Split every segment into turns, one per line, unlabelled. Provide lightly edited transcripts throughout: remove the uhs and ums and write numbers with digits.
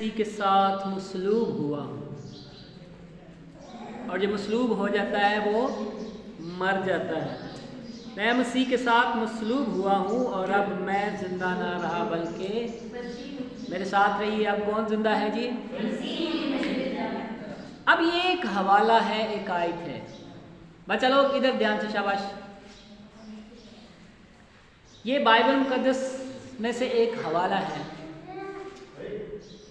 مسیح کے ساتھ مصلوب ہوا ہوں، اور جو مصلوب ہو جاتا ہے وہ مر جاتا ہے۔ میں مسیح کے ساتھ مصلوب ہوا ہوں، اور اب میں زندہ نہ رہا بلکہ میرے ساتھ رہیے۔ اب کون زندہ ہے جی؟ اب یہ ایک حوالہ ہے، ایک آیت ہے۔ بچہ لوگ ادھر دھیان سے، شاباش۔ یہ بائبل مقدس میں سے ایک حوالہ ہے۔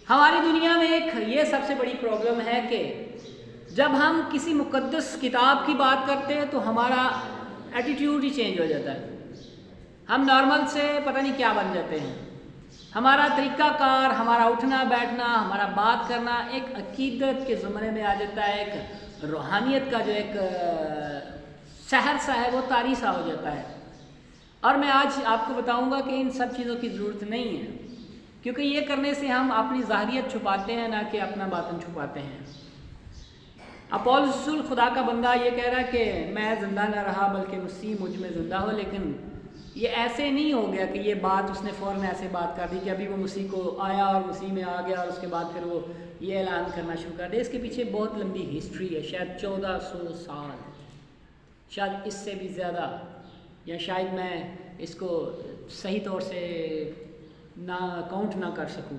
ہماری دنیا میں ایک یہ سب سے بڑی پرابلم ہے کہ جب ہم کسی مقدس کتاب کی بات کرتے ہیں تو ہمارا ایٹیٹیوڈ ہی چینج ہو جاتا ہے۔ ہم نارمل سے پتہ نہیں کیا بن جاتے ہیں۔ ہمارا طریقہ کار، ہمارا اٹھنا بیٹھنا، ہمارا بات کرنا ایک عقیدت کے زمرے میں آ جاتا ہے، ایک روحانیت کا جو ایک شہر سا ہے وہ طاری سا ہو جاتا ہے۔ اور میں آج آپ کو بتاؤں گا کہ ان سب چیزوں کی ضرورت نہیں ہے، کیونکہ یہ کرنے سے ہم اپنی ظاہریت چھپاتے ہیں، نہ کہ اپنا باطن چھپاتے ہیں۔ اب پولس رسول خدا کا بندہ یہ کہہ رہا ہے کہ میں زندہ نہ رہا بلکہ مسیح مجھ میں زندہ ہو، لیکن یہ ایسے نہیں ہو گیا کہ یہ بات اس نے فوراً ایسے بات کر دی کہ ابھی وہ مسیح کو آیا اور مسیح میں آ گیا اور اس کے بعد پھر وہ یہ اعلان کرنا شروع کر دے۔ اس کے پیچھے بہت لمبی ہسٹری ہے، شاید 1400 سال، شاید اس سے بھی زیادہ، یا شاید میں اس کو صحیح طور سے نہ کاؤنٹ نہ کر سکوں،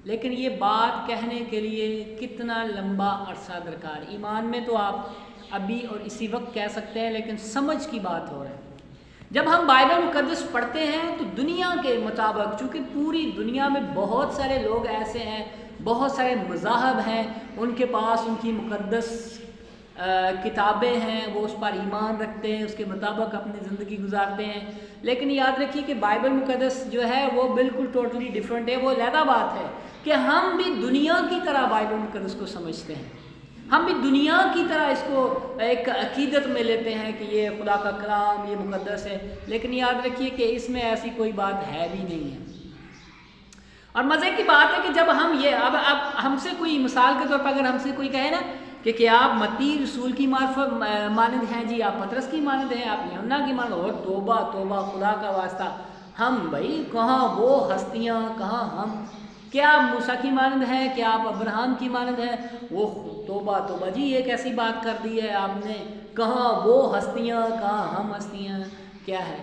لیکن یہ بات کہنے کے لیے کتنا لمبا عرصہ درکار۔ ایمان میں تو آپ ابھی اور اسی وقت کہہ سکتے ہیں، لیکن سمجھ کی بات ہو رہی ہے۔ جب ہم بائبل مقدس پڑھتے ہیں تو دنیا کے مطابق، چونکہ پوری دنیا میں بہت سارے لوگ ایسے ہیں، بہت سارے مذاہب ہیں، ان کے پاس ان کی مقدس کتابیں ہیں، وہ اس پر ایمان رکھتے ہیں، اس کے مطابق اپنی زندگی گزارتے ہیں، لیکن یاد رکھیے کہ بائبل مقدس جو ہے وہ بالکل ٹوٹلی ڈیفرنٹ ہے۔ وہ علیحدہ بات ہے کہ ہم بھی دنیا کی طرح بائبل مقدس کو سمجھتے ہیں، ہم بھی دنیا کی طرح اس کو ایک عقیدت میں لیتے ہیں کہ یہ خدا کا کلام، یہ مقدس ہے، لیکن یاد رکھیے کہ اس میں ایسی کوئی بات ہے بھی نہیں ہے۔ اور مزے کی بات ہے کہ جب ہم یہ اب ہم سے کوئی مثال کے طور پر اگر ہم سے کوئی کہے نا کہ کیا آپ متی رسول کی مانند ہیں جی، آپ پطرس کی مانند ہیں، آپ یوحنا کی مانند، اور توبہ توبہ، خدا کا واسطہ، ہم بھائی کہاں وہ ہستیاں، کہاں ہم؟ کیا آپ موسیٰ کی مانند ہیں؟ کیا آپ ابراہیم کی مانند ہیں؟ وہ توبہ توبہ جی، یہ کیسی بات کر دی ہے آپ نے، کہاں وہ ہستیاں، کہاں ہم ہستیاں؟ کیا ہے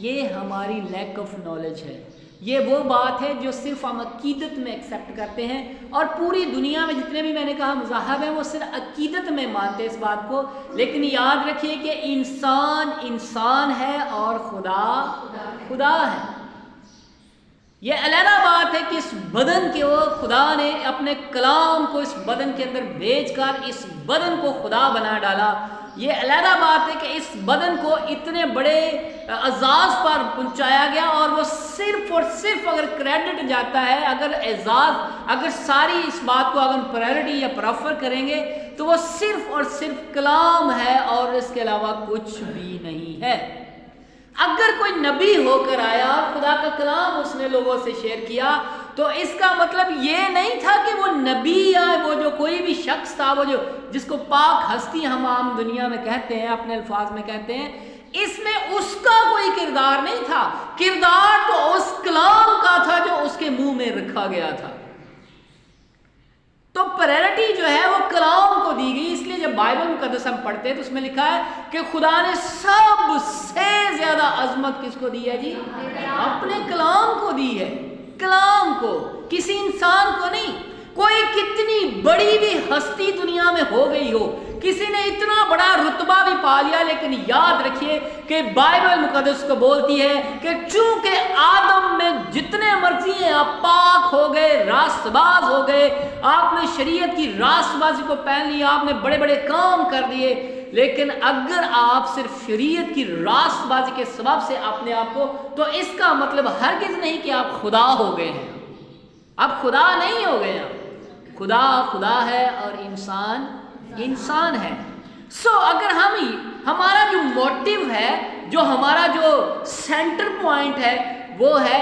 یہ؟ ہماری لیک آف نالج ہے۔ یہ وہ بات ہے جو صرف ہم عقیدت میں ایکسیپٹ کرتے ہیں، اور پوری دنیا میں جتنے بھی میں نے کہا مذاہب ہیں وہ صرف عقیدت میں مانتے ہیں اس بات کو، لیکن یاد رکھیے کہ انسان انسان ہے اور خدا خدا ہے۔ یہ علیحدہ بات ہے کہ اس بدن کے وہ خدا نے اپنے کلام کو اس بدن کے اندر بھیج کر اس بدن کو خدا بنا ڈالا۔ یہ علیحدہ بات ہے کہ اس بدن کو اتنے بڑے اعزاز پر پہنچایا گیا، اور وہ صرف اور صرف اگر کریڈٹ جاتا ہے، اگر اعزاز، اگر ساری اس بات کو اگر پرائرٹی یا پریفر کریں گے تو وہ صرف اور صرف کلام ہے اور اس کے علاوہ کچھ بھی نہیں ہے۔ اگر کوئی نبی ہو کر آیا، خدا کا کلام اس نے لوگوں سے شیئر کیا، تو اس کا مطلب یہ نہیں تھا کہ وہ نبی یا وہ جو کوئی بھی شخص تھا، وہ جو جس کو پاک ہستی ہم عام دنیا میں کہتے ہیں، اپنے الفاظ میں کہتے ہیں، اس میں اس کا کوئی کردار نہیں تھا۔ کردار تو اس کلام کا تھا جو اس کے منہ میں رکھا گیا تھا۔ تو پرائرٹی جو ہے وہ کلام کو دی گئی، اس لیے جب بائبل مقدس ہم پڑھتے ہیں تو اس میں لکھا ہے کہ خدا نے سب سے زیادہ عظمت کس کو دی ہے جی؟ اپنے کلام کو دی ہے۔ کلام کو، کسی انسان کو نہیں۔ کوئی کتنی بڑی بھی ہستی دنیا میں ہو گئی ہو، کسی نے اتنا بڑا رتبہ بھی پا لیا، لیکن یاد رکھیے کہ بائبل مقدس کو بولتی ہے کہ چونکہ آدم میں جتنے مرضی ہیں آپ پاک ہو گئے، راست باز ہو گئے، آپ نے شریعت کی راست بازی کو پہن لیا، آپ نے بڑے بڑے کام کر دیے، لیکن اگر آپ صرف شریعت کی راست بازی کے سبب سے اپنے آپ کو، تو اس کا مطلب ہرگز نہیں کہ آپ خدا ہو گئے ہیں۔ اب خدا نہیں ہو گئے ہیں، خدا خدا ہے اور انسان انسان ہے۔ اگر ہمارا جو موٹیو ہے، جو ہمارا جو سینٹر پوائنٹ ہے، وہ ہے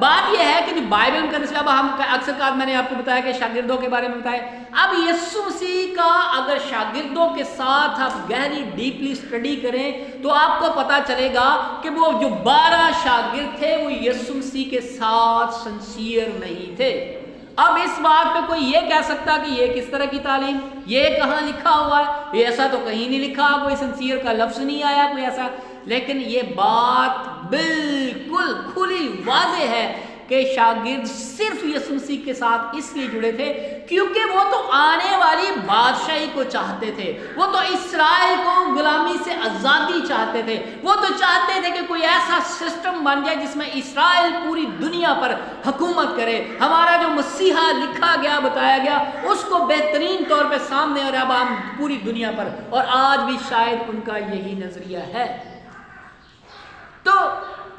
بات یہ ہے کہ جو بائبل مقدس، اب ہم اکثر کار میں نے آپ کو بتایا کہ شاگردوں کے بارے میں بتایا، اب یسوع مسیح کا اگر شاگردوں کے ساتھ آپ گہری ڈیپلی اسٹڈی کریں تو آپ کو پتا چلے گا کہ وہ جو 12 شاگرد تھے وہ یسوع مسیح کے ساتھ سنسیئر نہیں تھے۔ اب اس بات پہ کوئی یہ کہہ سکتا کہ یہ کس طرح کی تعلیم، یہ کہاں لکھا ہوا ہے، یہ ایسا تو کہیں نہیں لکھا، کوئی سنسیئر کا لفظ نہیں آیا کوئی ایسا، لیکن یہ بات بالکل کھلی واضح ہے کہ شاگرد صرف یسوع مسیح کے ساتھ اس لیے جڑے تھے کیونکہ وہ تو آنے والی بادشاہی کو چاہتے تھے، وہ تو اسرائیل کو غلامی سے آزادی چاہتے تھے، وہ تو چاہتے تھے کہ کوئی ایسا سسٹم بن جائے جس میں اسرائیل پوری دنیا پر حکومت کرے، ہمارا جو مسیحا لکھا گیا بتایا گیا اس کو بہترین طور پہ سامنے اور اب ہم پوری دنیا پر، اور آج بھی شاید ان کا یہی نظریہ ہے۔ تو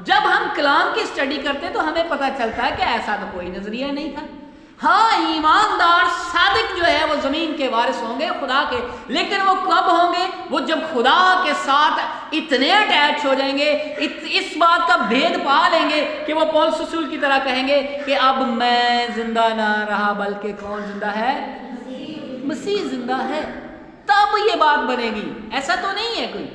جب ہم کلام کی اسٹڈی کرتے تو ہمیں پتہ چلتا ہے کہ ایسا تو کوئی نظریہ نہیں تھا۔ ہاں، ایماندار صادق جو ہے وہ زمین کے وارث ہوں گے خدا کے، لیکن وہ کب ہوں گے؟ وہ جب خدا کے ساتھ اتنے اٹیچ ہو جائیں گے، اس بات کا بھید پا لیں گے کہ وہ پولس رسول کی طرح کہیں گے کہ اب میں زندہ نہ رہا بلکہ کون زندہ ہے؟ مسیح زندہ ہے۔ تب یہ بات بنے گی۔ ایسا تو نہیں ہے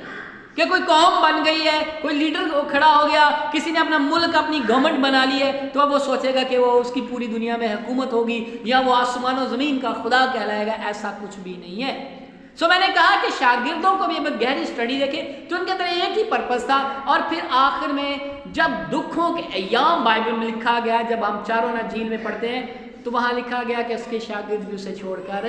کہ کوئی قوم بن گئی ہے، کوئی لیڈر کھڑا ہو گیا، کسی نے اپنا ملک اپنی گورنمنٹ بنا لی ہے تو اب وہ سوچے گا کہ وہ اس کی پوری دنیا میں حکومت ہوگی یا وہ آسمان و زمین کا خدا کہلائے گا۔ ایسا کچھ بھی نہیں ہے۔ میں نے کہا کہ شاگردوں کو بھی اگر گہری اسٹڈی دیکھیں تو ان کے اندر ایک ہی پرپس تھا، اور پھر آخر میں جب دکھوں کے ایام بائبل میں لکھا گیا، جب ہم چاروں انجیل میں پڑھتے ہیں تو وہاں لکھا گیا کہ اس کے شاگرد بھی اسے چھوڑ کر،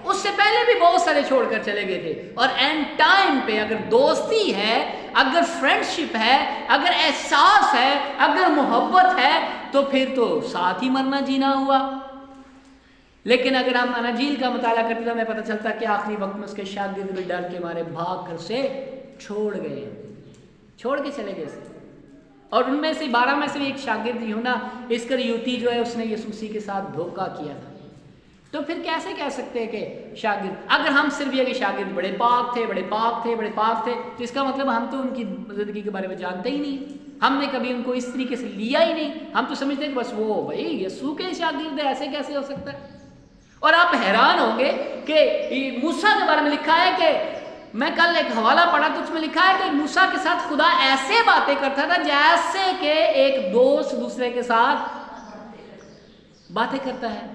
اس سے پہلے بھی بہت سارے چھوڑ کر چلے گئے تھے، اور اینڈ ٹائم پہ اگر دوستی ہے، اگر فرینڈشپ ہے، اگر احساس ہے، اگر محبت ہے تو پھر تو ساتھ ہی مرنا جینا ہوا۔ لیکن اگر ہم اناجیل کا مطالعہ کرتے تو ہمیں پتہ چلتا کہ آخری وقت میں اس کے شاگرد بھی ڈر کے مارے بھاگ کر سے چھوڑ گئے، چھوڑ کے چلے گئے، اور ان میں سے 12 میں سے بھی ایک شاگرد یوحنا اسکریوتی جو ہے اس نے یسوع مسیح کے ساتھ دھوکہ کیا تھا۔ تو پھر کیسے کہہ سکتے ہیں کہ شاگرد، اگر ہم صرف یہ کہ شاگرد بڑے پاک تھے، بڑے پاک تھے، بڑے پاک تھے، تو اس کا مطلب ہم تو ان کی زندگی کے بارے میں جانتے ہی نہیں، ہم نے کبھی ان کو اس طریقے سے لیا ہی نہیں، ہم تو سمجھتے ہیں کہ بس وہ بھائی یسوع کے شاگرد ہے، ایسے کیسے ہو سکتا ہے؟ اور آپ حیران ہوں گے کہ موسیٰ کے بارے میں لکھا ہے کہ میں کل ایک حوالہ پڑھا تو اس میں لکھا ہے کہ موسیٰ کے ساتھ خدا ایسے باتیں کرتا تھا جیسے کہ ایک دوست دوسرے کے ساتھ باتیں کرتا ہے۔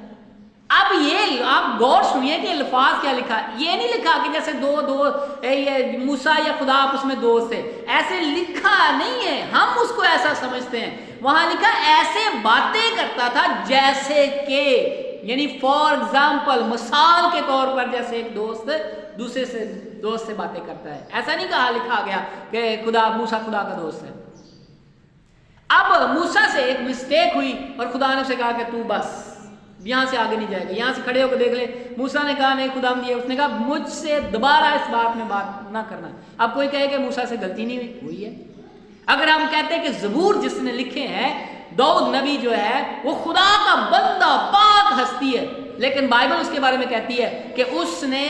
اب یہ آپ غور سنیے کہ الفاظ کیا لکھا ہے، یہ نہیں لکھا کہ جیسے یہ موسیٰ یا خدا آپس میں دوست ہے، ایسے لکھا نہیں ہے، ہم اس کو ایسا سمجھتے ہیں۔ وہاں لکھا ایسے باتیں کرتا تھا جیسے کہ، یعنی فار ایگزامپل، مثال کے طور پر جیسے ایک دوست دوسرے سے دوست سے باتیں کرتا ہے، ایسا نہیں کہا لکھا گیا کہ موسیٰ خدا کا دوست ہے۔ اب موسیٰ سے ایک مسٹیک ہوئی اور خدا نے اسے کہا کہ تو بس یہاں سے آگے نہیں جائے گا، یہاں سے کھڑے ہو کے دیکھ لے۔ موسیٰ نے کہا نہیں خدا نے، اس نے کہا مجھ سے دوبارہ اس بات میں بات نہ کرنا۔ اب کوئی کہے کہ موسیٰ سے غلطی نہیں ہوئی ہے۔ اگر ہم کہتے ہیں کہ زبور جس نے لکھے ہیں، داؤد نبی جو ہے وہ خدا کا بندہ پاک ہستی ہے، لیکن بائبل اس کے بارے میں کہتی ہے کہ اس نے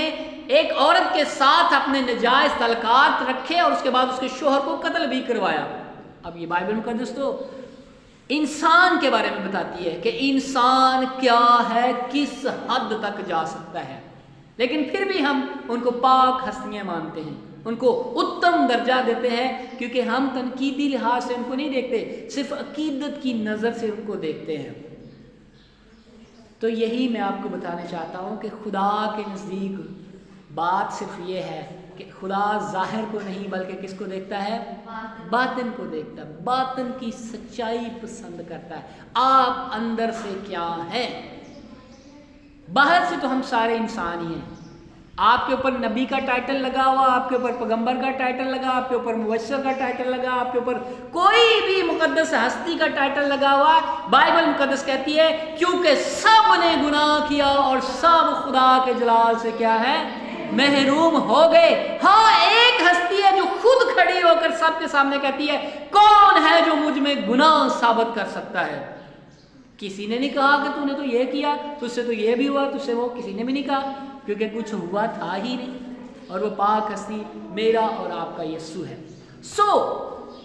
ایک عورت کے ساتھ اپنے ناجائز تعلقات رکھے اور اس کے بعد اس کے شوہر کو قتل بھی کروایا۔ اب یہ بائبل مقدس تو انسان کے بارے میں بتاتی ہے کہ انسان کیا ہے، کس حد تک جا سکتا ہے، لیکن پھر بھی ہم ان کو پاک ہستیاں مانتے ہیں، ان کو اتم درجہ دیتے ہیں، کیونکہ ہم تنقیدی لحاظ سے ان کو نہیں دیکھتے، صرف عقیدت کی نظر سے ان کو دیکھتے ہیں۔ تو یہی میں آپ کو بتانا چاہتا ہوں کہ خدا کے نزدیک بات صرف یہ ہے کہ خدا ظاہر کو نہیں بلکہ کس کو دیکھتا ہے؟ باطن کو دیکھتا ہے، باطن کی سچائی پسند کرتا ہے۔ آپ اندر سے کیا ہیں؟ باہر سے تو ہم سارے انسان ہی ہیں، آپ کے اوپر نبی کا ٹائٹل لگا ہوا، آپ کے اوپر پیغمبر کا ٹائٹل لگا، آپ کے اوپر مبشر کا ٹائٹل لگا، آپ کے اوپر کوئی بھی مقدس ہستی کا ٹائٹل لگا ہوا، بائبل مقدس کہتی ہے کیونکہ سب نے گناہ کیا اور سب خدا کے جلال سے کیا ہے؟ محروم ہو گئے۔ ہاں، ایک ہستی ہے جو خود کھڑی ہو کر سب کے سامنے کہتی ہے کون ہے جو مجھ میں گناہ ثابت کر سکتا ہے؟ کسی نے نہیں کہا کہ تو نے تو یہ کیا، تجھ سے تو یہ بھی ہوا، تجھ سے وہ، کسی نے بھی نہیں کہا، کیونکہ کچھ ہوا تھا ہی نہیں، اور وہ پاک ہستی میرا اور آپ کا یسوع ہے۔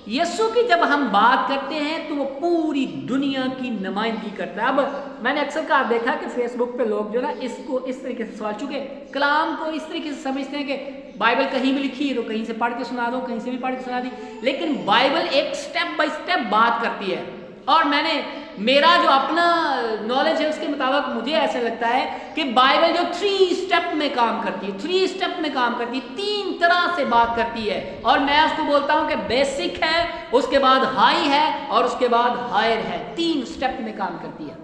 یسوع کی جب ہم بات کرتے ہیں تو وہ پوری دنیا کی نمائندگی کرتا ہے. اب میں نے اکثر کہا دیکھا کہ فیس بک پہ لوگ جو نا اس کو اس طریقے سے سوال، چونکہ کلام کو اس طریقے سے سمجھتے ہیں کہ بائبل کہیں بھی لکھی ہے تو کہیں سے پڑھ کے سنا دو، کہیں سے بھی پڑھ کے سنا دی، لیکن بائبل ایک سٹیپ بائی سٹیپ بات کرتی ہے. اور میرا جو اپنا نالج ہے اس کے مطابق مجھے ایسا لگتا ہے کہ بائبل جو 3 سٹیپ میں کام کرتی ہے، 3 سٹیپ میں کام کرتی ہے، 3 طرح سے بات کرتی ہے. اور میں اس کو بولتا ہوں کہ بیسک ہے، اس کے بعد ہائی ہے اور اس کے بعد ہائر ہے. 3 سٹیپ میں کام کرتی ہے.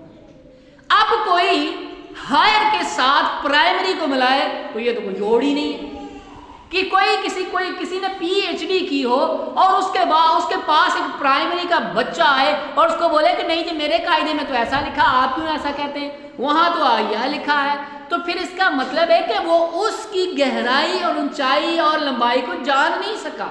اب کوئی ہائر کے ساتھ پرائمری کو ملائے تو یہ تو کوئی جوڑ ہی نہیں ہے کہ کسی نے پی ایچ ڈی کی ہو اور اس کے بعد اس کے پاس ایک پرائمری کا بچہ آئے اور اس کو بولے کہ نہیں جی میرے قاعدے میں تو ایسا لکھا، آپ کیوں ایسا کہتے ہیں، وہاں تو یہ لکھا ہے. تو پھر اس کا مطلب ہے کہ وہ اس کی گہرائی اور اونچائی اور لمبائی کو جان نہیں سکا.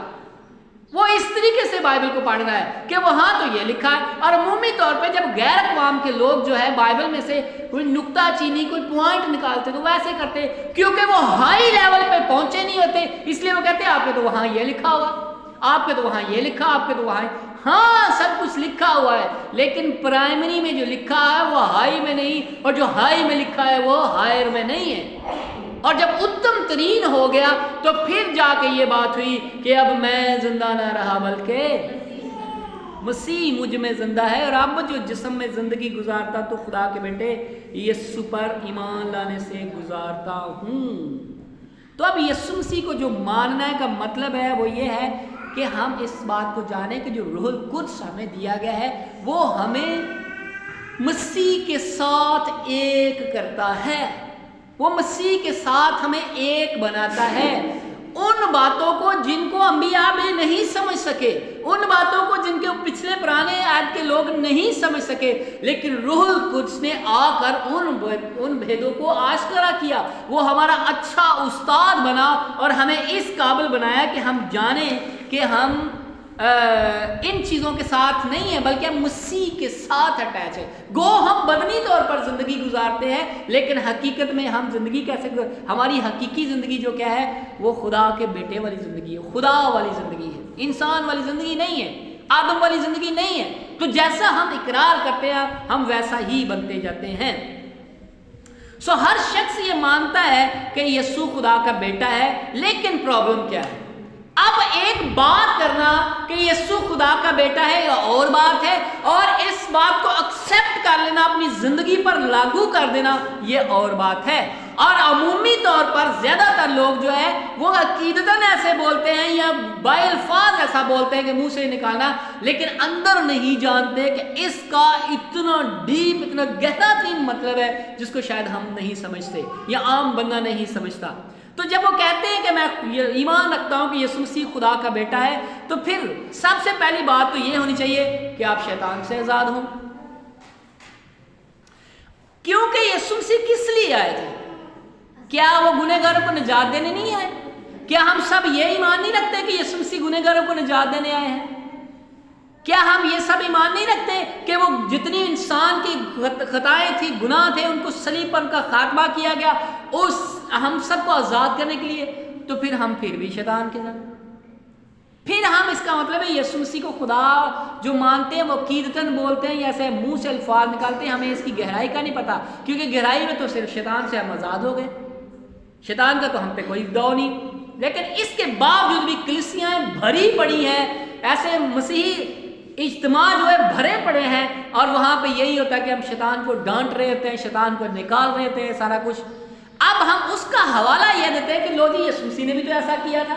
وہ اس طریقے سے بائبل کو پڑھ رہا ہے کہ وہاں تو یہ لکھا ہے. اور عمومی طور پہ جب غیر اقوام کے لوگ جو ہے بائبل میں سے کوئی نکتہ چینی، کوئی پوائنٹ نکالتے تو وہ ایسے کرتے کیونکہ وہ ہائی لیول پہ پہنچے نہیں ہوتے، اس لیے وہ کہتے ہیں آپ کے تو وہاں یہ لکھا ہوگا، آپ کے تو وہاں یہ لکھا، آپ کے تو وہاں ہاں سب کچھ لکھا ہوا ہے، لیکن پرائمری میں جو لکھا ہے وہ ہائی میں نہیں، اور جو ہائی میں لکھا ہے وہ ہائر میں نہیں ہے. اور جب اتم ترین ہو گیا تو پھر جا کے یہ بات ہوئی کہ اب میں زندہ نہ رہا بلکہ مسیح مجھ میں زندہ ہے. اور اب جو جسم میں زندگی گزارتا تو خدا کے بیٹے یسوع پر ایمان لانے سے گزارتا ہوں. تو اب یسوع مسیح کو جو ماننا کا مطلب ہے وہ یہ ہے کہ ہم اس بات کو جانیں کہ جو روح القدس ہمیں دیا گیا ہے وہ ہمیں مسیح کے ساتھ ایک کرتا ہے، وہ مسیح کے ساتھ ہمیں ایک بناتا ہے. ان باتوں کو جن کو انبیاء بھی نہیں سمجھ سکے، ان باتوں کو جن کے پچھلے پرانے عہد کے لوگ نہیں سمجھ سکے، لیکن روح القدس نے آ کر ان بھیدوں کو آشکارا کیا. وہ ہمارا اچھا استاد بنا اور ہمیں اس قابل بنایا کہ ہم جانیں کہ ہم ان چیزوں کے ساتھ نہیں ہیں بلکہ ہم مسیح کے ساتھ اٹیچ ہے. گو ہم بدنی طور پر زندگی گزارتے ہیں لیکن حقیقت میں ہم زندگی کیسے ہماری حقیقی زندگی جو کیا ہے وہ خدا کے بیٹے والی زندگی ہے، خدا والی زندگی ہے، انسان والی زندگی نہیں ہے، آدم والی زندگی نہیں ہے. تو جیسا ہم اقرار کرتے ہیں ہم ویسا ہی بنتے جاتے ہیں. ہر شخص یہ مانتا ہے کہ یسوع خدا کا بیٹا ہے، لیکن پرابلم کیا ہے؟ اب ایک بات کرنا کہ یسوع خدا کا بیٹا ہے یا اور بات ہے، اور اس بات کو ایکسپٹ کر لینا، اپنی زندگی پر لاگو کر دینا یہ اور بات ہے. اور عمومی طور پر زیادہ تر لوگ جو ہے وہ عقیدتاً ایسے بولتے ہیں یا بائی الفاظ ایسا بولتے ہیں کہ منہ سے نکالنا، لیکن اندر نہیں جانتے کہ اس کا اتنا ڈیپ، اتنا گہرا ترین مطلب ہے جس کو شاید ہم نہیں سمجھتے یا عام بندہ نہیں سمجھتا. تو جب وہ کہتے ہیں کہ میں ایمان رکھتا ہوں کہ یسوع مسیح خدا کا بیٹا ہے، تو پھر سب سے پہلی بات تو یہ ہونی چاہیے کہ آپ شیطان سے آزاد ہوں. کیونکہ یسوع مسیح کس لیے آئے تھے؟ کیا وہ گنہگاروں کو نجات دینے نہیں آئے؟ کیا ہم سب یہ ایمان نہیں رکھتے کہ یسوع مسیح گنہگاروں کو نجات دینے آئے ہیں؟ کیا ہم یہ سب ایمان نہیں رکھتے کہ وہ جتنی انسان کی خطائیں تھیں، گناہ تھے، ان کو صلیب پر ان کا خاتمہ کیا گیا ہم سب کو آزاد کرنے کے لیے؟ تو پھر ہم پھر بھی شیطان کے ساتھ، پھر ہم اس کا مطلب ہے یسوع مسیح کو خدا جو مانتے ہیں وہ عقیدتاً بولتے ہیں یا ایسے منہ سے الفاظ نکالتے ہیں، ہمیں اس کی گہرائی کا نہیں پتا، کیونکہ گہرائی میں تو صرف شیطان سے ہم آزاد ہو گئے، شیطان کا تو ہم پہ کوئی دو نہیں. لیکن اس کے باوجود بھی کلیسیاں بھری پڑی ہیں، ایسے مسیحی اجتماع جو ہے بھرے پڑے ہیں، اور وہاں پہ یہی ہوتا ہے کہ ہم شیطان کو ڈانٹ رہے ہوتے ہیں، شیطان کو نکال رہے ہوتے ہیں سارا کچھ. اب ہم اس کا حوالہ یہ دیتے ہیں کہ لو جی یسوع مسیح نے بھی تو ایسا کیا تھا.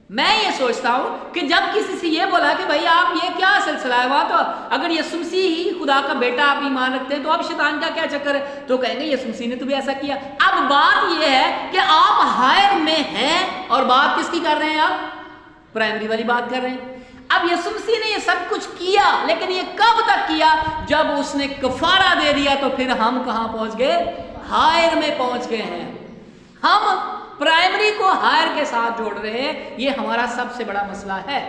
میں یہ سوچتا ہوں کہ جب کسی سے یہ بولا کہ بھائی آپ یہ کیا سلسلہ ہے، وہاں تو اگر یسوع مسیح ہی خدا کا بیٹا آپ ایمان رکھتے ہیں تو اب شیطان کا کیا چکر ہے؟ تو کہیں گے یسوع مسیح نے تو بھی ایسا کیا. اب بات یہ ہے کہ آپ ہائر میں ہیں اور بات کس کی کر رہے ہیں؟ آپ پرائمری والی بات کر رہے ہیں. اب یسوع مسیح نے یہ سب کچھ کیا، لیکن یہ کب تک کیا؟ جب اس نے کفارہ دے دیا تو پھر ہم کہاں پہنچ گئے؟ ہائر میں پہنچ گئے ہیں. ہم پرائمری کو ہائر کے ساتھ جوڑ رہے ہیں، یہ ہمارا سب سے بڑا مسئلہ ہے.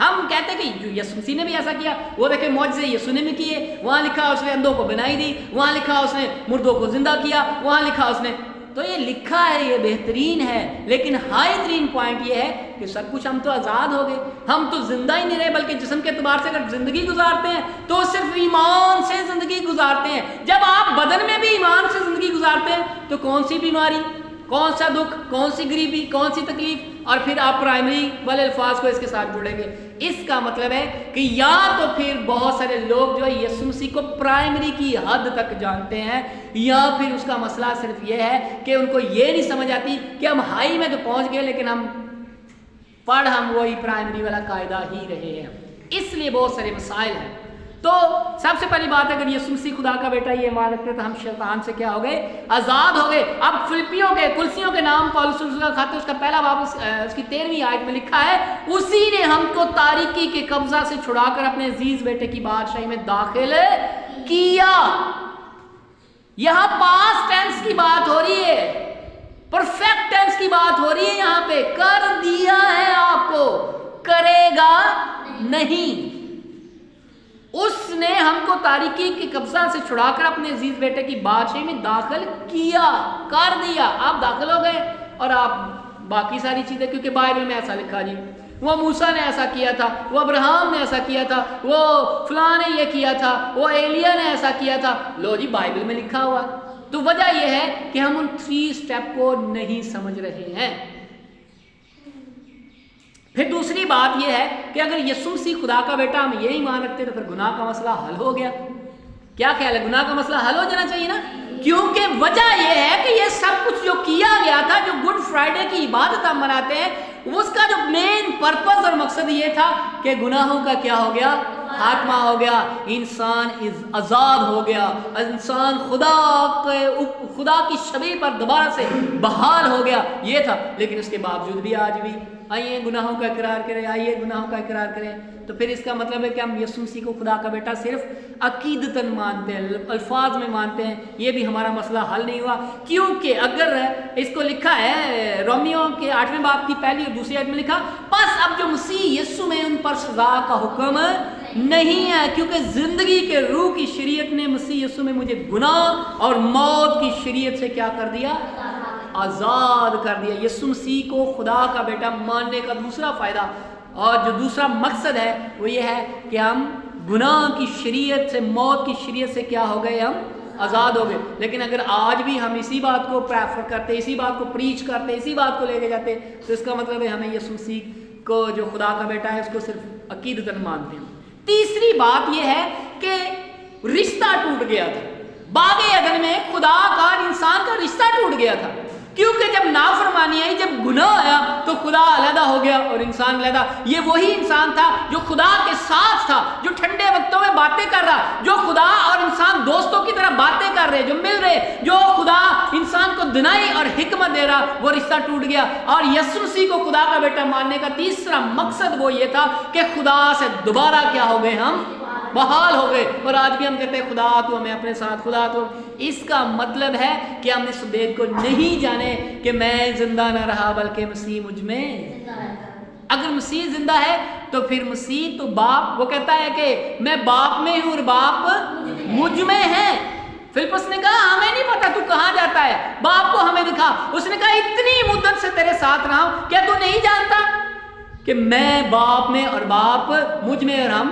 ہم کہتے ہیں کہ یسوع مسیح نے بھی ایسا کیا، وہ دیکھیں معجزے یسوع نے بھی کیے، وہاں لکھا اس نے اندھوں کو بنائی دی، وہاں لکھا اس نے مردوں کو زندہ کیا، وہاں لکھا اس نے، تو یہ لکھا ہے، یہ بہترین ہے، لیکن ہائی ترین پوائنٹ یہ ہے کہ کہ سب کچھ ہم تو آزاد ہو گئے, ہم تو زندہ ہی نہیں رہے بلکہ جسم کے اعتبار سے اگر زندگی گزارتے ہیں تو صرف ایمان سے زندگی گزارتے ہیں. جب آپ بدن میں بھی ایمان سے زندگی گزارتے ہیں تو کون سی بیماری, کون سا دکھ, کون سی غریبی, کون سی تکلیف, اور پھر آپ پرائمری والے الفاظ کو اس کے ساتھ جوڑیں گے. اس کا مطلب ہے کہ یا تو پھر بہت سارے لوگ جو ہے یسوع مسیح کو پرائمری کی حد تک جانتے ہیں, یا پھر اس کا مسئلہ صرف یہ ہے کہ ان کو یہ نہیں سمجھ آتی کہ ہم ہائی میں تو پہنچ گئے لیکن ہم وہی پرائمری والا قاعدہ ہی رہے ہیں. اس لیے بہت سارے مسائل ہیں. تو سب سے پہلی بات ہے اگر یسوع مسیح خدا کا بیٹا یہ مان رکھتے تو ہم شیطان سے کیا ہو گئے, آزاد ہو گئے. اب فلپیوں کے کلسیوں کے نام پولس رسول کا خط اس کا پہلا باب اس کی 13ویں آیت میں لکھا ہے, اسی نے ہم کو تاریکی کے قبضہ سے چھڑا کر اپنے عزیز بیٹے کی بادشاہی میں داخل کیا. یہاں پاسٹ ٹینس کی بات ہو رہی ہے, پرفیکٹ ٹینس کی بات ہو رہی ہے. یہاں پہ کر دیا ہے, آپ کو کرے گا نہیں. اس نے ہم کو تاریکی کے قبضہ سے چھڑا کر اپنے عزیز بیٹے کی بادشاہی میں داخل کیا, کر دیا. آپ داخل ہو گئے اور آپ باقی ساری چیزیں, کیونکہ بائبل میں ایسا لکھا جی وہ موسیٰ نے ایسا کیا تھا, وہ ابراہم نے ایسا کیا تھا, وہ فلاں نے یہ کیا تھا, وہ ایلیا نے ایسا کیا تھا. لو جی بائبل میں لکھا ہوا. تو وجہ یہ ہے کہ ہم ان 3 سٹیپ کو نہیں سمجھ رہے ہیں. پھر دوسری بات یہ ہے کہ اگر یسوع مسیح خدا کا بیٹا ہم یہی مان رکھتے تو پھر گناہ کا مسئلہ حل ہو گیا. کیا خیال ہے, گناہ کا مسئلہ حل ہو جانا چاہیے نا, کیونکہ وجہ یہ ہے کہ یہ سب کچھ جو کیا گیا تھا, جو گڈ فرائیڈے کی عبادت ہم مناتے ہیں, اس کا جو مین پرپز اور مقصد یہ تھا کہ گناہوں کا کیا ہو گیا, خاتمہ ہو گیا, انسان آزاد ہو گیا, انسان خدا کی شبیہ پر دوبارہ سے بحال ہو گیا. یہ تھا. لیکن اس کے باوجود بھی آج بھی آئیے گناہوں کا اقرار کریں, آئیے گناہوں کا اقرار کریں. تو پھر اس کا مطلب ہے کہ ہم یسوع مسیح کو خدا کا بیٹا صرف عقیدتاً مانتے ہیں, الفاظ میں مانتے ہیں. یہ بھی ہمارا مسئلہ حل نہیں ہوا, کیونکہ اگر اس کو لکھا ہے رومیو کے 8ویں باب کی پہلی اور دوسری آیت میں لکھا, بس اب جو مسیح یسوع میں ان پر سزا کا حکم نہیں ہے, کیونکہ زندگی کے روح کی شریعت نے مسیح یسوع میں مجھے گناہ اور موت کی شریعت سے کیا کر دیا, آزاد کر دیا. یسوع مسیح کو خدا کا بیٹا ماننے کا دوسرا فائدہ اور جو دوسرا مقصد ہے وہ یہ ہے کہ ہم گناہ کی شریعت سے, موت کی شریعت سے کیا ہو گئے, ہم آزاد ہو گئے. لیکن اگر آج بھی ہم اسی بات کو پریفر کرتے, اسی بات کو پریچ کرتے, اسی بات کو لے کے جاتے, تو اس کا مطلب ہے ہمیں یسوع مسیح کو جو خدا کا بیٹا ہے اس کو صرف عقیدتاً مانتے ہیں. تیسری بات یہ ہے کہ رشتہ ٹوٹ گیا تھا. باغ عدن میں خدا کا اور انسان کا رشتہ ٹوٹ گیا تھا, کیونکہ جب نافرمانی آئی, جب گناہ آیا تو خدا علیحدہ ہو گیا اور انسان علیحدہ. یہ وہی انسان تھا جو خدا کے ساتھ تھا, جو ٹھنڈے وقتوں میں باتیں کر رہا, جو خدا اور انسان دوستوں کی طرح باتیں کر رہے, جو مل رہے, جو خدا انسان کو دنائی اور حکمت دے رہا, وہ رشتہ ٹوٹ گیا. اور یسوع مسیح کو خدا کا بیٹا ماننے کا تیسرا مقصد وہ یہ تھا کہ خدا سے دوبارہ کیا ہو گئے, ہم بحال ہو گئے. اور آج بھی ہم کہتے ہیں خدا تو ہمیں اپنے ساتھ, خدا تو. اس کا مطلب ہے کہ ہم اس بات کو نہیں جانے کہ میں زندہ نہ رہا بلکہ مسیح مجھ میں. اگر مسیح زندہ ہے تو پھر مسیح تو باپ, وہ کہتا ہے کہ میں باپ میں ہوں اور باپ مجھ میں ہے. فلپس نے کہا ہمیں نہیں پتا تو کہاں جاتا ہے, باپ کو ہمیں دکھا. اس نے کہا اتنی مدت سے تیرے ساتھ رہا ہوں, کیا تو نہیں جانتا کہ میں باپ میں اور باپ مجھ میں اور ہم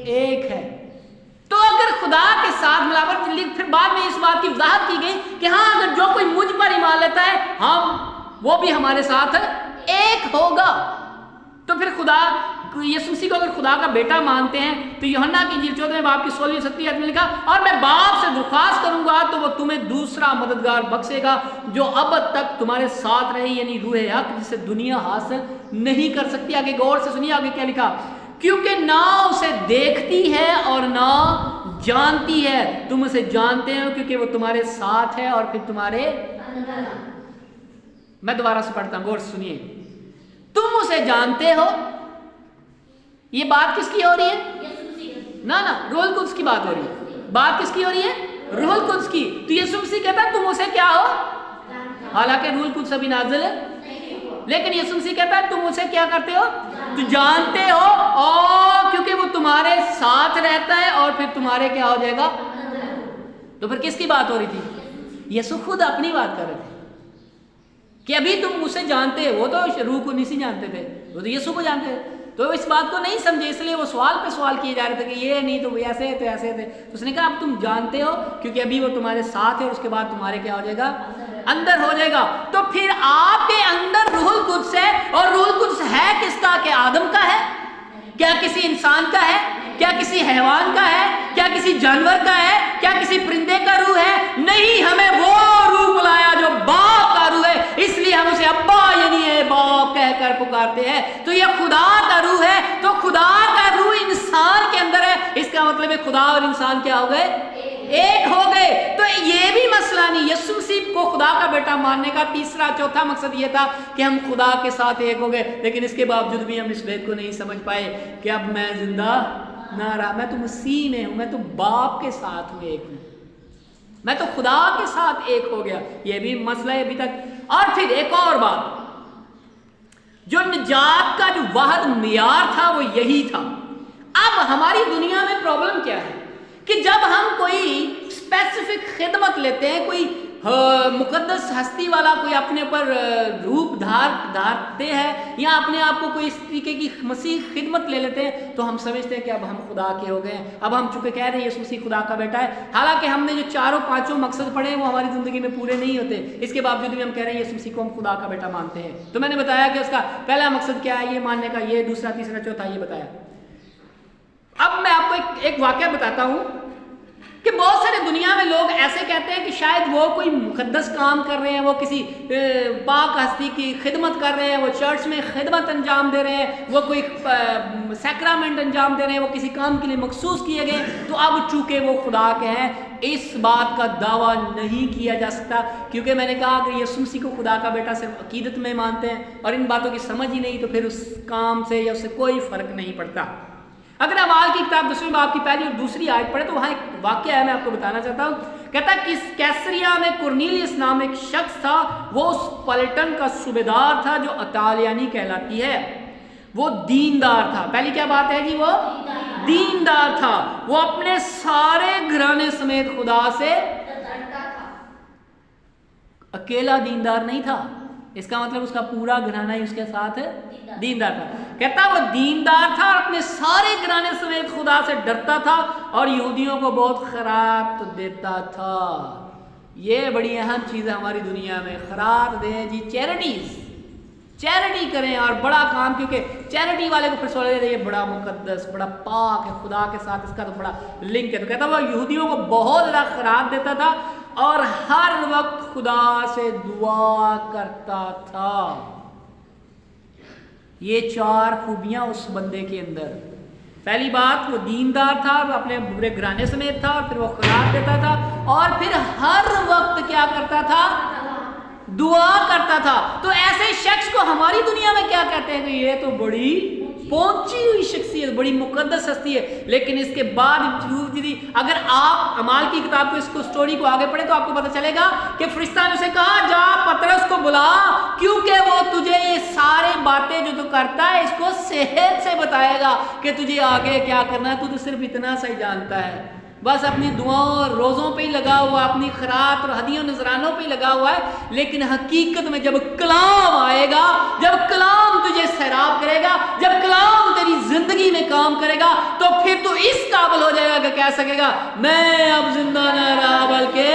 ایک ہے. تو اگر خدا کے ساتھ ملاوٹ, پھر بعد میں اس بات کی وضاحت کی گئی کہ ہاں اگر جو کوئی مجھ پر ایمان لیتا ہے وہ بھی ہمارے ساتھ ایک ہوگا. تو پھر خدا یسوع مسیح کو اگر خدا کا بیٹا مانتے ہیں تو یوحنا کی انجیل 14ویں باب کی 16-17 آیت میں لکھا, اور میں باپ سے درخواست کروں گا تو وہ تمہیں دوسرا مددگار بخشے گا جو ابد تک تمہارے ساتھ رہے, یعنی روح حق جسے دنیا حاصل نہیں کر سکتی. آگے غور سے سنیے آگے کیا لکھا, کیونکہ نہ اسے دیکھتی ہے اور نہ جانتی ہے, تم اسے جانتے ہو کیونکہ وہ تمہارے ساتھ ہے اور پھر تمہارے. میں دوبارہ سے پڑھتا ہوں, غور سے سنیے. تم اسے جانتے ہو, یہ بات کس کی ہو رہی ہے؟ نہ روح القدس کی بات ہو رہی ہے. بات کس کی ہو رہی ہے؟ روح القدس کی. تو یسوع مسیح کہتا ہے تم اسے کیا ہو, حالانکہ روح القدس ابھی نازل ہے, لیکن یسوع مسیح کہتا ہے تم اسے کیا کرتے ہو, تو جانتے ہو, اور کیونکہ وہ تمہارے ساتھ رہتا ہے اور پھر تمہارے کیا ہو جائے گا. تو پھر کس کی بات ہو رہی تھی؟ یسوع خود اپنی بات کر رہے تھے. کہ ابھی تم اسے جانتے، وہ تو روح کو نہیں جانتے تھے، وہ تو یسوع کو جانتے تھے، تو اس بات کو نہیں سمجھے، اس لیے وہ سوال پہ سوال کیے جا رہے تھے کہ یہ نہیں تو ایسے تھے ایسے تھے. تو اس نے کہا اب تم جانتے ہو کیونکہ ابھی وہ تمہارے ساتھ ہے اور اس کے بعد تمہارے کیا ہو جائے گا، اندر ہو جائے گا. تو پھر آپ کے اندر روح القدس ہے، اور روح القدس ہے کس کا؟ کہ آدم کا ہے؟ کیا کسی انسان کا ہے؟ کیا کسی حیوان کا ہے؟ کیا کسی جانور کا ہے؟ کیا کسی پرندے کا روح ہے؟ نہیں، ہمیں وہ روح ملایا جو باپ کا روح ہے، اس لیے ہم اسے ابا یعنی اے باپ کہہ کر پکارتے ہیں. تو یہ خدا کا روح ہے، تو خدا کا روح انسان کے اندر ہے، اس کا مطلب ہے خدا اور انسان کیا ہو گئے؟ ایک ہو گئے. تو یہ بھی مسئلہ نہیں. یسوع مسیح کو خدا کا بیٹا ماننے کا تیسرا چوتھا مقصد یہ تھا کہ ہم خدا کے ساتھ ایک ہو گئے، لیکن اس کے باوجود بھی ہم اس بات کو نہیں سمجھ پائے کہ اب میں زندہ نہ رہا، میں تو مسیح میں ہوں، میں تو باپ کے ساتھ ہوں، ایک ہوں، میں تو خدا کے ساتھ ایک ہو گیا. یہ بھی مسئلہ ہے ابھی تک. اور پھر ایک اور بات، جو نجات کا جو واحد معیار تھا وہ یہی تھا. اب ہماری دنیا میں پرابلم کیا ہے کہ جب ہم کوئی اسپیسیفک خدمت لیتے ہیں، کوئی مقدس ہستی والا کوئی اپنے اوپر روپ دھارتے ہیں یا اپنے آپ کو کوئی اس طریقے کی مسیح خدمت لے لیتے ہیں، تو ہم سمجھتے ہیں کہ اب ہم خدا کے ہو گئے ہیں. اب ہم چونکہ کہہ رہے ہیں یسوع مسیح خدا کا بیٹا ہے، حالانکہ ہم نے جو چاروں پانچوں مقصد پڑھے ہیں وہ ہماری زندگی میں پورے نہیں ہوتے، اس کے باوجود بھی ہم کہہ رہے ہیں یسوع مسیح کو ہم خدا کا بیٹا مانتے ہیں. تو میں نے بتایا کہ اس کا پہلا مقصد کیا ہے، یہ ماننے کا، یہ دوسرا تیسرا چوتھا یہ بتایا. اب میں آپ کو ایک واقعہ بتاتا ہوں کہ بہت سارے دنیا میں لوگ ایسے کہتے ہیں کہ شاید وہ کوئی مقدس کام کر رہے ہیں، وہ کسی پاک ہستی کی خدمت کر رہے ہیں، وہ چرچ میں خدمت انجام دے رہے ہیں، وہ کوئی سیکرامنٹ انجام دے رہے ہیں، وہ کسی کام کے لیے مخصوص کیے گئے، تو اب چونکہ وہ خدا کے ہیں اس بات کا دعویٰ نہیں کیا جا سکتا. کیونکہ میں نے کہا اگر یسوع مسیح کو خدا کا بیٹا صرف عقیدت میں مانتے ہیں اور ان باتوں کی سمجھ ہی نہیں، تو پھر اس کام سے یا اس سے کوئی فرق نہیں پڑتا. اگر اعمال کی کتاب 10ویں باب کی پہلی اور دوسری آیت پڑھے تو وہاں ایک واقعہ ہے، میں آپ کو بتانا چاہتا ہوں. کہتا ہے کہ کیسریا میں کرنیلیس نام ایک شخص تھا، وہ اس پلٹن کا صوبیدار تھا جو اطالیانی کہلاتی ہے. وہ دیندار تھا. پہلی کیا بات ہے جی؟ وہ دیندار تھا. وہ اپنے سارے گھرانے سمیت خدا سے اکیلا دیندار نہیں تھا، اس کا مطلب اس کا پورا گھرانہ ہی اس کے ساتھ دیندار تھا. کہتا وہ دیندار تھا اور اپنے سارے گھرانے سمیت خدا سے ڈرتا تھا اور یہودیوں کو بہت خیرات دیتا تھا. یہ بڑی اہم چیز ہے ہماری دنیا میں، خیرات دیں جی، چیریٹی کریں اور بڑا کام، کیونکہ چیریٹی والے کو پھر سوچ رہے یہ بڑا مقدس بڑا پاک ہے، خدا کے ساتھ اس کا تو بڑا لنک ہے. تو کہتا وہ یہودیوں کو بہت زیادہ خیرات دیتا تھا اور ہر وقت خدا سے دعا کرتا تھا. یہ چار خوبیاں اس بندے کے اندر. پہلی بات، وہ دیندار تھا، وہ اپنے برے گھرانے سمیت تھا، اور پھر وہ خیرات دیتا تھا، اور پھر ہر وقت کیا کرتا تھا؟ دعا کرتا تھا. تو ایسے شخص کو ہماری دنیا میں کیا کہتے ہیں کہ یہ تو بڑی پہنچی ہوئی شخصیت، بڑی مقدس ہستی ہے. لیکن اس کے بعد اگر آپ اعمال کی کتاب کو اس کو سٹوری کو آگے پڑھیں تو آپ کو پتہ چلے گا کہ فرشتہ نے اسے کہا جا پترس کو بلا، کیونکہ وہ تجھے یہ سارے باتیں جو تو کرتا ہے اس کو صحت سے بتائے گا کہ تجھے آگے کیا کرنا ہے. تو صرف اتنا سا ہی جانتا ہے، بس اپنی دعاؤں اور روزوں پہ ہی لگا ہوا، اپنی خیرات اور ہدیوں نذرانوں پہ ہی لگا ہوا ہے. لیکن حقیقت میں جب کلام آئے گا، جب کلام تجھے سیراب کرے گا، جب کلام تیری زندگی میں کام کرے گا، تو پھر تو اس قابل ہو جائے گا کہ کہہ سکے گا میں اب زندہ نہ رہا بلکہ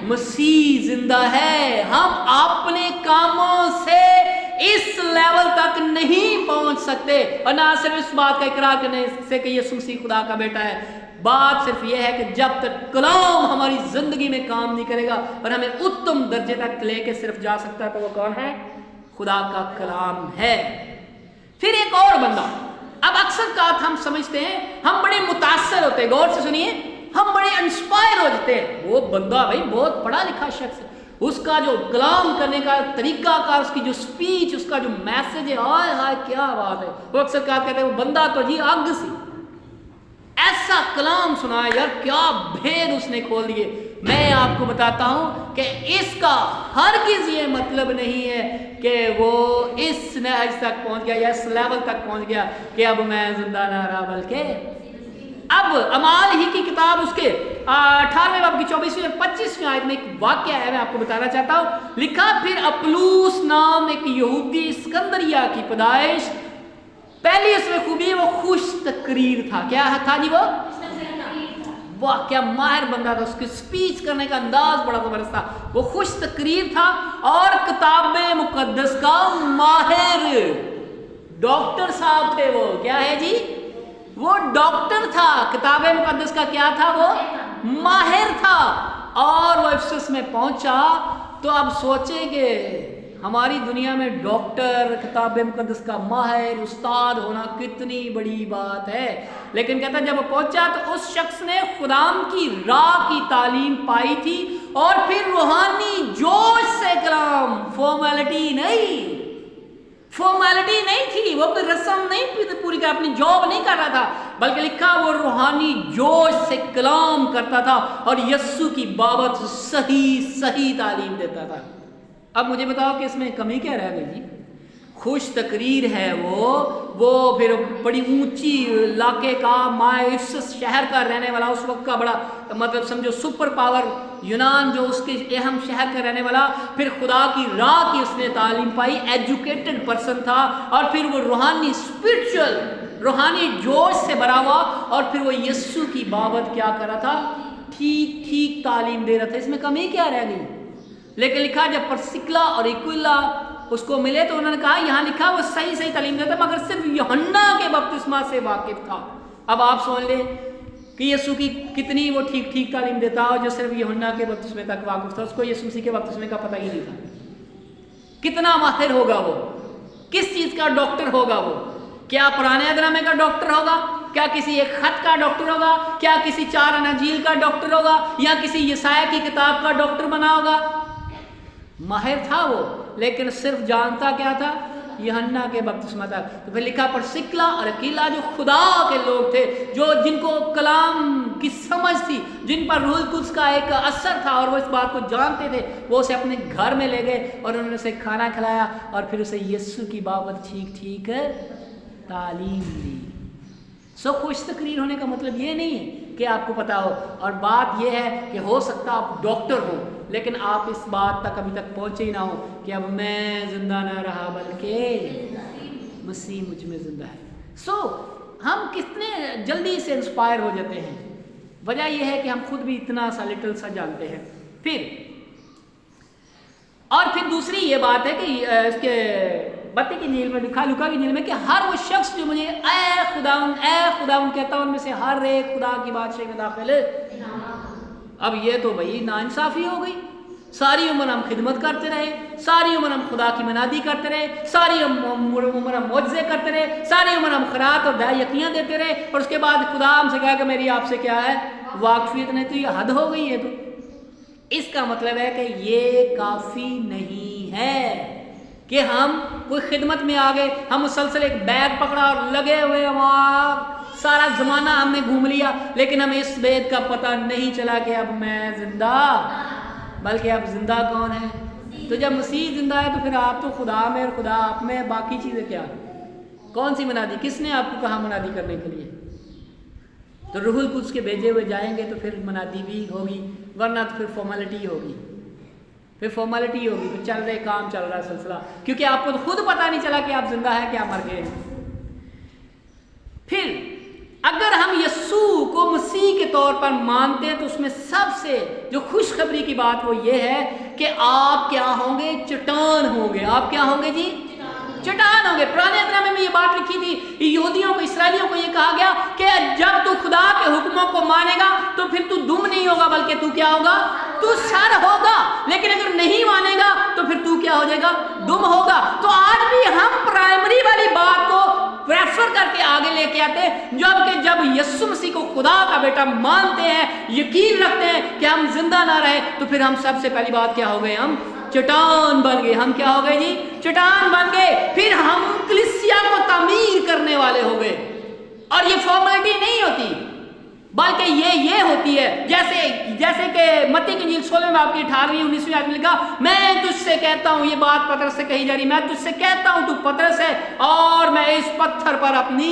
مسیح زندہ ہے. ہم اپنے کاموں سے اس لیول تک نہیں پہنچ سکتے، اور نہ صرف اس بات کا اقرار کرنے سے کہ یسوع مسیح خدا کا بیٹا ہے. بات صرف یہ ہے کہ جب تک کلام ہماری زندگی میں کام نہیں کرے گا اور ہمیں اتم درجے تک لے کے صرف جا سکتا ہے، تو وہ کون ہے؟ خدا کا کلام ہے. پھر ایک اور بندہ، اب اکثر بات ہم سمجھتے ہیں، ہم بڑے متاثر ہوتے ہیں، غور سے سنیے، ہم بڑے انسپائر ہو جاتے ہیں. وہ بندہ بھائی بہت پڑھا لکھا شخص ہے، اس کا جو کلام کرنے کا طریقہ کار، اس کی جو سپیچ، اس کا جو میسج ہے، ہائے ہائے کیا بات ہے. وہ اکثر کہتے ہیں وہ بندہ تو جی آگ سی، ایسا کلام سنایا یار، کیا بھید اس نے کھول دیے. میں آپ کو بتاتا ہوں کہ اس کا ہرگز یہ مطلب نہیں ہے کہ وہ اس نہج تک پہنچ گیا یا اس لیول تک پہنچ گیا کہ اب میں زندہ نہ رہا بلکہ اب اعمال ہی کی کتاب اس کے 18ویں باب کی 24ویں اور 25ویں آیت میں ایک واقعہ ہے، میں آپ کو بتانا چاہتا ہوں۔ لکھا پھر اپلوس نام ایک یہودی اسکندریہ کی پیدائش، پہلی اس میں خوبی وہ خوش تقریر تھا۔ کیا تھا جی؟ وہ واہ کیا ماہر بندہ تھا، اس کی سپیچ کرنے کا انداز بڑا زبردست تھا، وہ خوش تقریر تھا اور کتاب مقدس کا ماہر ڈاکٹر صاحب تھے۔ وہ کیا ہے جی؟ وہ ڈاکٹر تھا، کتاب مقدس کا کیا تھا؟ وہ ماہر تھا۔ اور وہ افسس میں پہنچا تو اب سوچیں کہ ہماری دنیا میں ڈاکٹر، کتاب مقدس کا ماہر، استاد ہونا کتنی بڑی بات ہے، لیکن کہتا جب وہ پہنچا تو اس شخص نے خدام کی راہ کی تعلیم پائی تھی اور پھر روحانی جوش سے کلام، فارمیلٹی نہیں تھی، وہ کوئی رسم نہیں پوری کر، اپنی جاب نہیں کر رہا تھا، بلکہ لکھا وہ روحانی جوش سے کلام کرتا تھا اور یسوع کی بابت صحیح تعلیم دیتا تھا۔ اب مجھے بتاؤ کہ اس میں کمی کیا رہ گئی جی؟ خوش تقریر ہے وہ پھر بڑی اونچی علاقے کا، افسس شہر کا رہنے والا، اس وقت کا بڑا مطلب سمجھو سپر پاور یونان جو اس کے اہم شہر کا رہنے والا، پھر خدا کی راہ کی اس نے تعلیم پائی، ایجوکیٹڈ پرسن تھا، اور پھر وہ روحانی اسپرچل، روحانی جوش سے بھرا ہوا، اور پھر وہ یسوع کی بابت کیا کر رہا تھا؟ ٹھیک تعلیم دے رہا تھا۔ اس میں کمی کیا رہ گئی؟ لیکن لکھا جب پرسکلا اور ایکولا اس کو ملے تو انہوں نے کہا یہاں لکھا وہ صحیح تعلیم دیتا مگر صرف یوحنا کے بپتسمہ سے واقف تھا۔ اب آپ سوچ لیں کہ یسوع کی کتنی وہ ٹھیک تعلیم دیتا اور جو صرف یوحنا کے بپتسمے تک واقف تھا، اس کو یسوع مسیح کے بپتسمے کا پتہ ہی نہیں تھا۔ کتنا ماہر ہوگا وہ، کس چیز کا ڈاکٹر ہوگا وہ؟ کیا پرانے عہد نامے کا ڈاکٹر ہوگا؟ کیا کسی ایک خط کا ڈاکٹر ہوگا؟ کیا کسی 4 اناجیل کا ڈاکٹر ہوگا؟ یا کسی یسایہ کی کتاب کا ڈاکٹر بنا ہوگا؟ ماہر تھا وہ، لیکن صرف جانتا کیا تھا؟ یوحنا کے بپتسمہ تک۔ تو پھر لکھا پرسکلا اور اکیلا جو خدا کے لوگ تھے، جو جن کو کلام کی سمجھ تھی، جن پر روح القدس کا ایک اثر تھا اور وہ اس بات کو جانتے تھے، وہ اسے اپنے گھر میں لے گئے اور انہوں نے اسے کھانا کھلایا اور پھر اسے یسوع کی بابت ٹھیک تعلیم دی۔ خوش تقریر ہونے کا مطلب یہ نہیں ہے کہ آپ کو پتا ہو، اور بات یہ ہے کہ ہو سکتا آپ ڈاکٹر ہو لیکن آپ اس بات تک ابھی تک پہنچے ہی نہ ہو کہ اب میں زندہ نہ رہا بلکہ مسیح مجھ میں زندہ ہے۔ ہم کتنے جلدی سے انسپائر ہو جاتے ہیں، وجہ یہ ہے کہ ہم خود بھی اتنا سا لٹل سا جانتے ہیں۔ پھر دوسری یہ بات ہے کہ اس کے بتی کی انجیل میں لکھا، لوکا کی انجیل میں، کہ ہر وہ شخص جو مجھے اے خداوند کہتا ان میں سے ہر ایک خدا کی بادشاہی میں داخل ہے۔ اب یہ تو بھائی ناانصافی ہو گئی، ساری عمر ہم خدمت کرتے رہے، ساری عمر ہم خدا کی منادی کرتے رہے، ساری عمر ہم معجزے کرتے رہے، ساری عمر ہم خیرات اور یقینیاں دیتے رہے، اور اس کے بعد خدا ہم سے کہا کہ میری آپ سے کیا ہے؟ واقفیت نہیں، تو یہ حد ہو گئی ہے۔ تو اس کا مطلب ہے کہ یہ کافی نہیں ہے کہ ہم کوئی خدمت میں آ گئے، ہم مسلسل ایک بیگ پکڑا اور لگے ہوئے وہاں سارا زمانہ ہم نے گھوم لیا، لیکن ہمیں اس بات کا پتہ نہیں چلا کہ اب میں زندہ، بلکہ اب زندہ کون ہے؟ تو جب مسیح زندہ ہے تو پھر آپ تو خدا میں اور خدا آپ میں، باقی چیزیں کیا؟ کون سی منادی؟ کس نے آپ کو کہا منادی کرنے کے لیے؟ تو روح القدس کے بھیجے ہوئے جائیں گے تو پھر منادی بھی ہوگی، ورنہ تو پھر فارمیلٹی ہوگی، پھر چل رہے کام چل رہا سلسلہ، کیونکہ آپ کو تو خود پتہ نہیں چلا کہ آپ زندہ ہیں کہ آپ مر گئے ہیں۔ پھر اگر ہم یسوع کو مسیح کے طور پر مانتے ہیں تو اس میں سب سے جو خوشخبری کی بات وہ یہ ہے کہ آپ کیا ہوں گے؟ چٹان ہوں گے۔ آپ کیا ہوں گے جی؟ چٹان ہوں گے۔ پرانے عہد نامے میں یہ بات لکھی تھی، یہودیوں کو، اسرائیلیوں کو یہ کہا گیا کہ جب تو خدا کے حکموں کو مانے گا تو پھر تو دم نہیں ہوگا بلکہ تو کیا ہوگا؟ تو سر ہوگا، لیکن اگر نہیں مانے گا تو پھر تو کیا ہو جائے گا؟ دم ہوگا۔ تو آج بھی ہم پرائمری والی بات کو پریفر کر کے آگے لے کے آتے ہیں، جب یسوع مسیح کو خدا کا بیٹا مانتے ہیں، یقین رکھتے ہیں کہ ہم زندہ نہ رہے، تو پھر ہم سب سے پہلی بات کیا ہو گئے؟ ہم چٹان بن گئے۔ ہم کیا ہو گئے جی؟ چٹان بن گئے۔ پھر ہم کلیسیا کو تعمیر کرنے والے ہو گئے، اور یہ فارمیلٹی نہیں ہوتی بلکہ یہ ہوتی ہے، جیسے کہ متی کی انجیل 16 باب کی 18ویں 19ویں آیت میں لکھا، میں تجھ سے کہتا ہوں، یہ بات پترس سے کہی جا رہی، میں تجھ سے کہتا ہوں تو پترس ہے اور میں اس پتھر پر اپنی